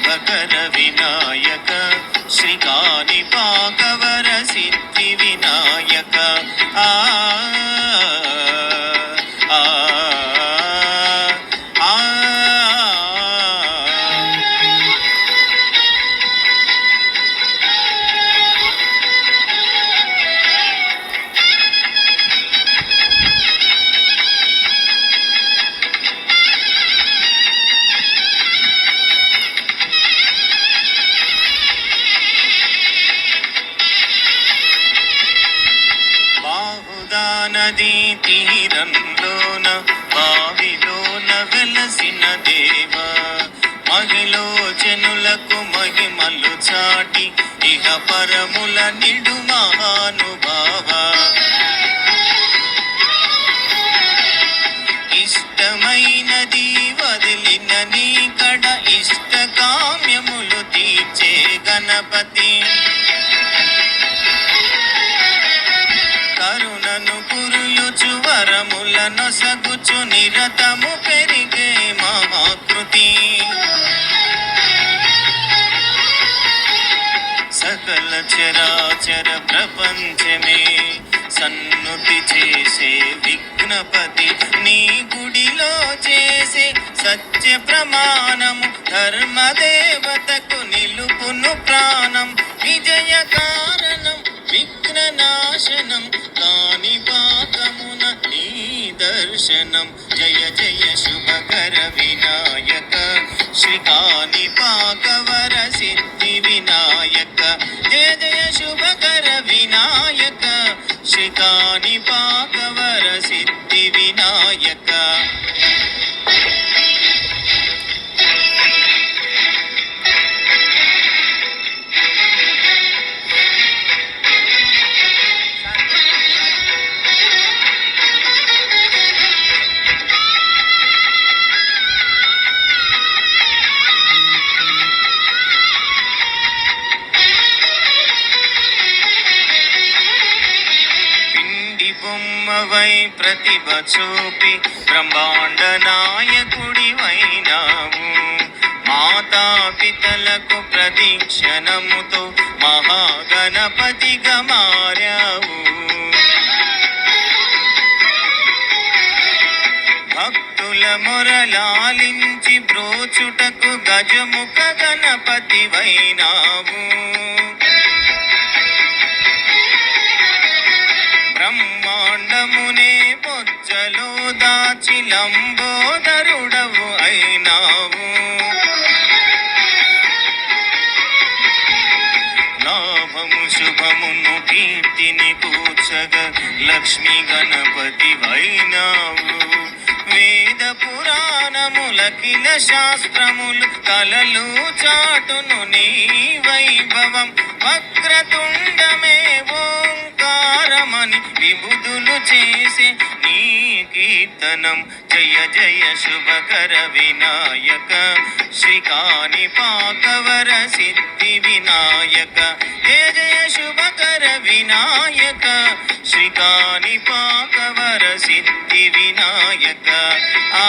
శుభకర వినాయక శ్రీకాణిపాకవర సిద్ధి వినాయక ఆ ఆ ఆ నదీ తీరంలోన బావిలోన వెలసిన దేవ మహిళోజనులకు మహిమలు చాటి ఇహ పరముల నిడు మహానుభావ ఇష్టమైనది వదిలిన నీ కడ ఇష్ట కామ్యములు తీర్చే గణపతి కరుణను కురుయుచు వరములను సగుచు నిరతము పెరిగే మహాకృతి సకల చరాచర ప్రపంచమే సన్నుతి చేసే విఘ్నపతి నీ గుడిలో చేసే సత్య ప్రమాణము ధర్మదేవతకు నిలుపును ప్రాణం విజయ కారణం విఘ్ననాశనం కాణిపాకమున నీ దర్శనం జయ జయ శుభకర వినాయక శ్రీకాణిపాకవర సిద్ధి వినాయక జయ జయ శుభకర వినాయక శ్రీకాణిపాకవర సిద్ధి వినాయక బొమ్మవై ప్రతిభ చూపి బ్రహ్మాండ నాయకుడివైనావు మాతాపితలకు ప్రదక్షిణముతో మహాగణపతిగా మారావు భక్తుల మొరలాలించి బ్రోచుటకు గజముఖ గణపతివైనావు బ్రహ్మాండమునే పొచ్చలో దాచి లంబోదరుడవు అయినావు లాభము శుభమును కీర్తిని కూర్చగ లక్ష్మీ గణపతి వైనావు వేద పురాణములకిల శాస్త్రములు కలలు చాటును నీ వైభవం వక్రతుండమే ఓంకారమని విబుధులు చేసే నీ కీర్తనం జయ జయ శుభకర వినాయక శ్రీకాణిపాకవర సిద్ధి వినాయక జయ జయ శుభకర వినాయక శ్రీకాణిపాకవర సిద్ధి వినాయక ఆ